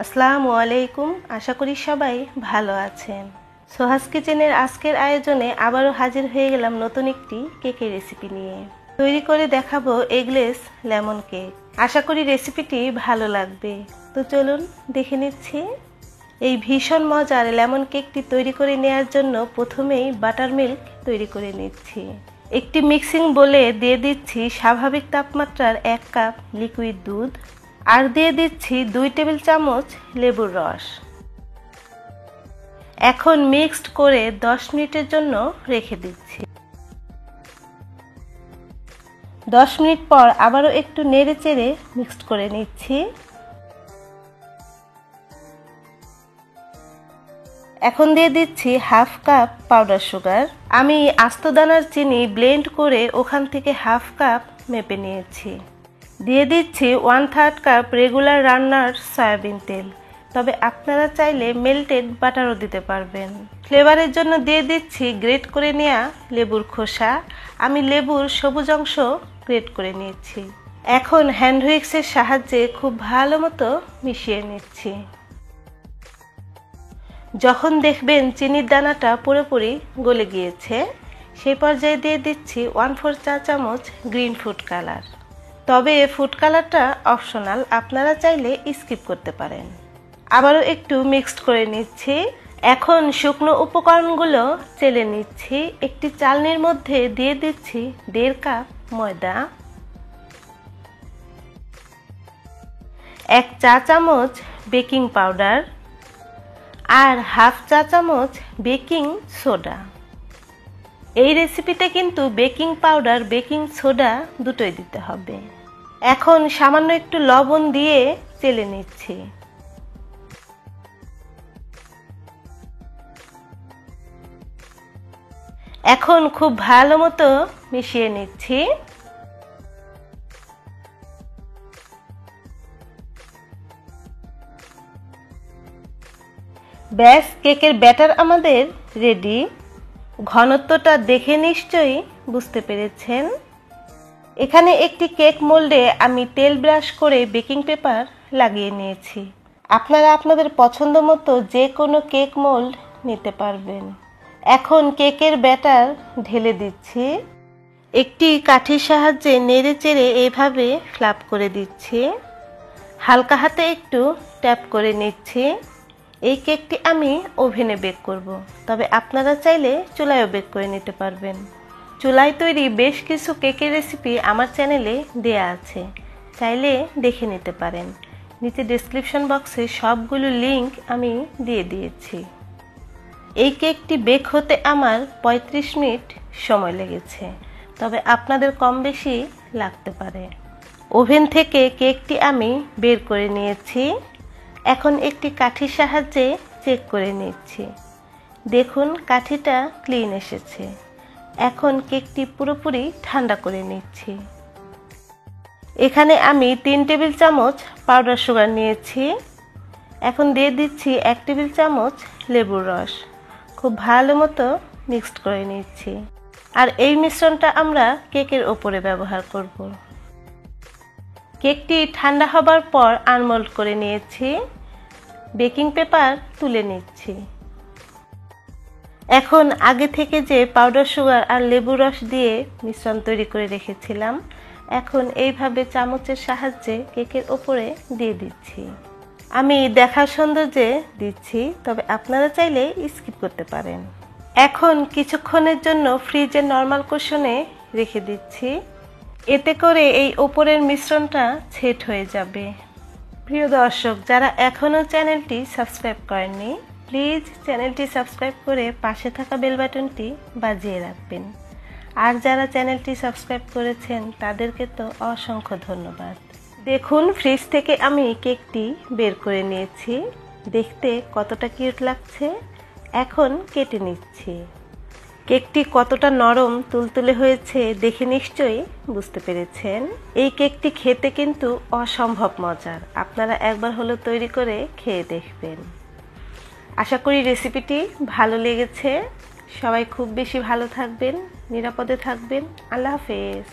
আসসালামু আলাইকুম। আশা করি সবাই ভালো আছেন। সোহাস কিচেনের আজকের আয়োজনে আবারও হাজির হয়ে গেলাম নতুন একটি কেকের রেসিপি নিয়ে। তৈরি করে দেখাবো এগলেস লেমন কেক। আশা করি রেসিপিটি ভালো লাগবে। তো চলুন দেখে নিচ্ছি। এই ভীষণ মজার লেমন কেকটি তৈরি করে নেওয়ার জন্য প্রথমেই বাটার মিল্ক তৈরি করে নিচ্ছি। একটি মিক্সিং বোলে দিয়ে দিচ্ছি স্বাভাবিক তাপমাত্রার 1 কাপ লিকুইড দুধ, আর দিয়ে দিচ্ছি 2 টেবিল চামচ লেবুর রস। এখন মিক্সড করে 10 মিনিটের জন্য রেখে দিচ্ছি। 10 মিনিট পর আবারও একটু নেড়েচেড়ে মিক্সড করে নিচ্ছি। এখন দিয়ে দিচ্ছি হাফ কাপ পাউডার সুগার। আমি আস্ত দানার চিনি ব্লেন্ড করে ওখান থেকে হাফ কাপ মেপে নিয়েছি। দিয়ে দিচ্ছি 1/3 কাপ রেগুলার রান্নার সয়াবিন তেল, তবে আপনারা চাইলে মেল্টেড বাটারও দিতে পারবেন। ফ্লেভারের জন্য দিয়ে দিচ্ছি গ্রেট করে নেওয়া লেবুর খোসা। আমি লেবুর সবুজ অংশ গ্রেট করে নিয়েছি। এখন হ্যান্ড হুইক্সের সাহায্যে খুব ভালো মতো মিশিয়ে নিচ্ছি। যখন দেখবেন চিনির দানাটা পুরোপুরি গলে গিয়েছে, সেই পর্যায়ে দিয়ে দিচ্ছি 1/4 চা চামচ গ্রিন ফুড কালার। তবে ফুড কালারটা অপশনাল, আপনারা চাইলে স্কিপ করতে পারেন। আবারও একটু মিক্সড করে নিচ্ছি। এখন শুকনো উপকরণগুলো চেলে নিচ্ছি। একটি চালনির মধ্যে দিয়ে দিচ্ছি 1.5 কাপ ময়দা, 1 চা চামচ বেকিং পাউডার আর হাফ চা চামচ বেকিং সোডা। এই রেসিপিতে কিন্তু বেকিং পাউডার বেকিং সোডা দুটোই দিতে হবে। এখন সামান্য একটু লবণ দিয়ে চেলে নিচ্ছি। এখন খুব ভালো মতো মিশিয়ে নিচ্ছি। ব্যাস, কেকের ব্যাটার আমাদের রেডি। ঘনত্বটা দেখে নিশ্চয়ই বুঝতে পেরেছেন। এখানে একটি কেক মোল্ডে আমি তেল ব্রাশ করে বেকিং পেপার লাগিয়ে নিয়েছি। আপনারা আপনাদের পছন্দ মতো যে কোনো কেক মোল্ড নিতে পারবেন। এখন কেকের ব্যাটার ঢেলে দিচ্ছি। একটি কাঠির সাহায্যে নেড়ে চেড়ে এইভাবে ফ্ল্যাপ করে দিচ্ছি। হালকা হাতে একটু ট্যাপ করে নিচ্ছি। এই কেকটি আমি ওভেনে বেক করব, তবে আপনারা চাইলে চুলায়ও বেক করে নিতে পারবেন। চুলায় তৈরি বেশ কিছু কেকের রেসিপি আমার চ্যানেলে দেয়া আছে, চাইলে দেখে নিতে পারেন। নিচে ডেসক্রিপশন বক্সে সবগুলো লিংক আমি দিয়ে দিয়েছি। এই কেকটি বেক হতে আমার 35 মিনিট সময় লেগেছে, তবে আপনাদের কম বেশি লাগতে পারে। ওভেন থেকে কেকটি আমি বের করে নিয়েছি। এখন একটি কাঠির সাহায্যে চেক করে নিচ্ছি। দেখুন কাঠিটা ক্লিন এসেছে। এখন কেকটি পুরোপুরি ঠান্ডা করে নিচ্ছি। এখানে আমি 3 টেবিল চামচ পাউডার সুগার নিয়েছি। এখন দিয়ে দিচ্ছি 1 টেবিল চামচ লেবুর রস। খুব ভালো মতো মিক্সড করে নিচ্ছি। আর এই মিশ্রণটা আমরা কেকের ওপরে ব্যবহার করব। কেকটি ঠান্ডা হবার পর আনমোল্ড করে নিয়েছি। বেকিং পেপার তুলে নিচ্ছি। এখন আগে থেকে যে পাউডার সুগার আর লেবুর রস দিয়ে মিশ্রণ তৈরি করে রেখেছিলাম, এখন এইভাবে চামচের সাহায্যে কেকের ওপরে দিয়ে দিচ্ছি। আমি দেখার সৌন্দর্যে দিচ্ছি, তবে আপনারা চাইলে স্কিপ করতে পারেন। এখন কিছুক্ষণের জন্য ফ্রিজে নরমাল কুশনে রেখে দিচ্ছি। এতে করে এই ওপরের মিশ্রণটা সেট হয়ে যাবে। প্রিয় দর্শক, যারা এখনও চ্যানেলটি সাবস্ক্রাইব করেননি, প্লিজ চ্যানেলটি সাবস্ক্রাইব করে পাশে থাকা বেল বাটনটি বাজিয়ে রাখবেন। আর যারা চ্যানেলটি সাবস্ক্রাইব করেছেন তাদেরকে তো অসংখ্য ধন্যবাদ। দেখুন, ফ্রিজ থেকে আমি কেকটি বের করে নিয়েছি। দেখতে কতটা কিউট লাগছে। এখন কেটে নিচ্ছি। কেকটি কতটা নরম তুলতুলে হয়েছে দেখে নিশ্চয়ই বুঝতে পেরেছেন। এই কেকটি খেতে কিন্তু অসম্ভব মজার। আপনারা একবার হলেও তৈরি করে খেয়ে দেখবেন। আশা করি রেসিপিটি ভালো লেগেছে। সবাই খুব বেশি ভালো থাকবেন, নিরাপদে থাকবেন। আল্লাহ হাফেজ।